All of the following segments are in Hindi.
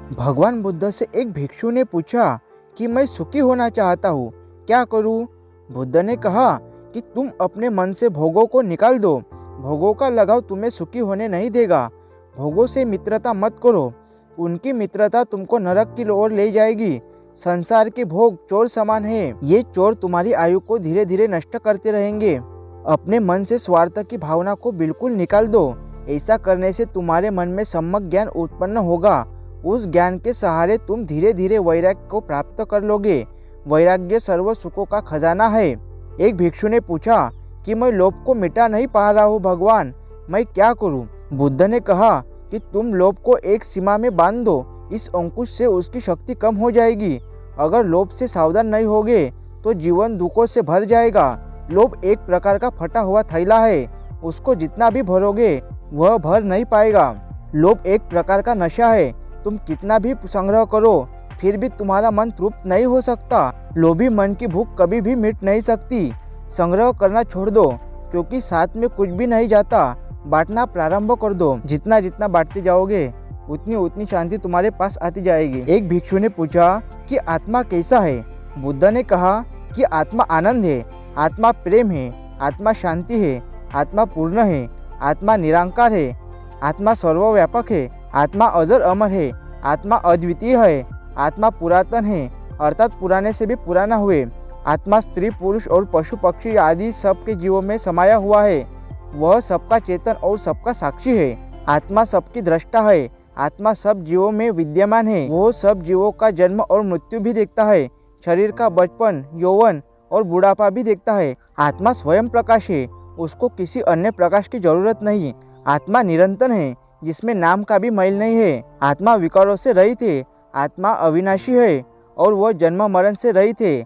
भगवान बुद्ध से एक भिक्षु ने पूछा कि मैं सुखी होना चाहता हूँ, क्या करूँ? बुद्ध ने कहा कि तुम अपने मन से भोगों को निकाल दो। भोगों का लगाव तुम्हें सुखी होने नहीं देगा। भोगों से मित्रता मत करो, उनकी मित्रता तुमको नरक की ओर ले जाएगी। संसार के भोग चोर समान है, ये चोर तुम्हारी आयु को धीरे धीरे नष्ट करते रहेंगे। अपने मन से स्वार्थ की भावना को बिल्कुल निकाल दो। ऐसा करने से तुम्हारे मन में सम्यक ज्ञान उत्पन्न होगा। उस ज्ञान के सहारे तुम धीरे धीरे वैराग्य को प्राप्त कर लोगे। वैराग्य सर्व सुखों का खजाना है। एक भिक्षु ने पूछा कि मैं लोभ को मिटा नहीं पा रहा हूँ भगवान, मैं क्या करूँ? बुद्ध ने कहा कि तुम लोभ को एक सीमा में बांध दो, इस अंकुश से उसकी शक्ति कम हो जाएगी। अगर लोभ से सावधान नहीं होगे तो जीवन दुखों से भर जाएगा। लोभ एक प्रकार का फटा हुआ थैला है, उसको जितना भी भरोगे वह भर नहीं पाएगा। लोभ एक प्रकार का नशा है, तुम कितना भी संग्रह करो फिर भी तुम्हारा मन तृप्त नहीं हो सकता। लोभी मन की भूख कभी भी मिट नहीं सकती। संग्रह करना छोड़ दो, क्योंकि साथ में कुछ भी नहीं जाता। बांटना प्रारंभ कर दो, जितना जितना बांटते जाओगे उतनी उतनी शांति तुम्हारे पास आती जाएगी। एक भिक्षु ने पूछा कि आत्मा कैसा है? बुद्ध ने कहा कि आत्मा आनंद है, आत्मा प्रेम है, आत्मा शांति है, आत्मा पूर्ण है, आत्मा निरंकार है, आत्मा सर्वव्यापक है, आत्मा अजर अमर है, आत्मा अद्वितीय है, आत्मा पुरातन है अर्थात पुराने से भी पुराना हुए। आत्मा स्त्री पुरुष और पशु पक्षी आदि सब के जीवों में समाया हुआ है। वह सबका चेतन और सबका साक्षी है। आत्मा सबकी दृष्टा है। आत्मा सब जीवों में विद्यमान है। वो सब जीवों का जन्म और मृत्यु भी देखता है, शरीर का बचपन, यौवन और बुढ़ापा भी देखता है। आत्मा स्वयं प्रकाश है, उसको किसी अन्य प्रकाश की जरूरत नहीं। आत्मा निरंतर है, जिसमें नाम का भी मैल नहीं है। आत्मा विकारों से रहित है। आत्मा अविनाशी है और वह जन्म मरण से रहित है।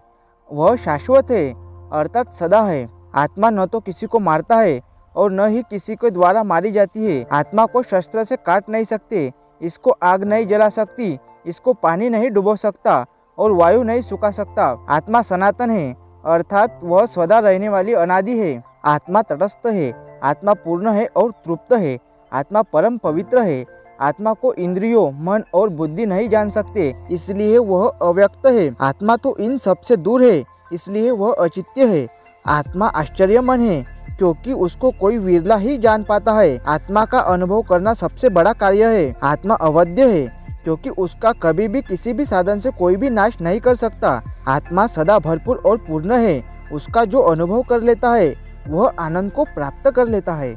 वह शाश्वत है अर्थात सदा है। आत्मा न तो किसी को मारता है और न ही किसी के द्वारा मारी जाती है। आत्मा को शस्त्र से काट नहीं सकते, इसको आग नहीं जला सकती, इसको पानी नहीं डुबो सकता और वायु नहीं सुखा सकता। आत्मा सनातन है अर्थात वह सदा रहने वाली अनादि है। आत्मा तटस्थ है, आत्मा पूर्ण है और तृप्त है। आत्मा परम पवित्र है। आत्मा को इंद्रियों, मन और बुद्धि नहीं जान सकते, इसलिए वह अव्यक्त है। आत्मा तो इन सब से दूर है, इसलिए वह अचित्य है। आत्मा आश्चर्यमन है, क्योंकि उसको कोई विरला ही जान पाता है। आत्मा का अनुभव करना सबसे बड़ा कार्य है। आत्मा अवध्य है, क्योंकि उसका कभी भी किसी भी साधन से कोई भी नाश नहीं कर सकता। आत्मा सदा भरपूर और पूर्ण है। उसका जो अनुभव कर लेता है वह आनंद को प्राप्त कर लेता है।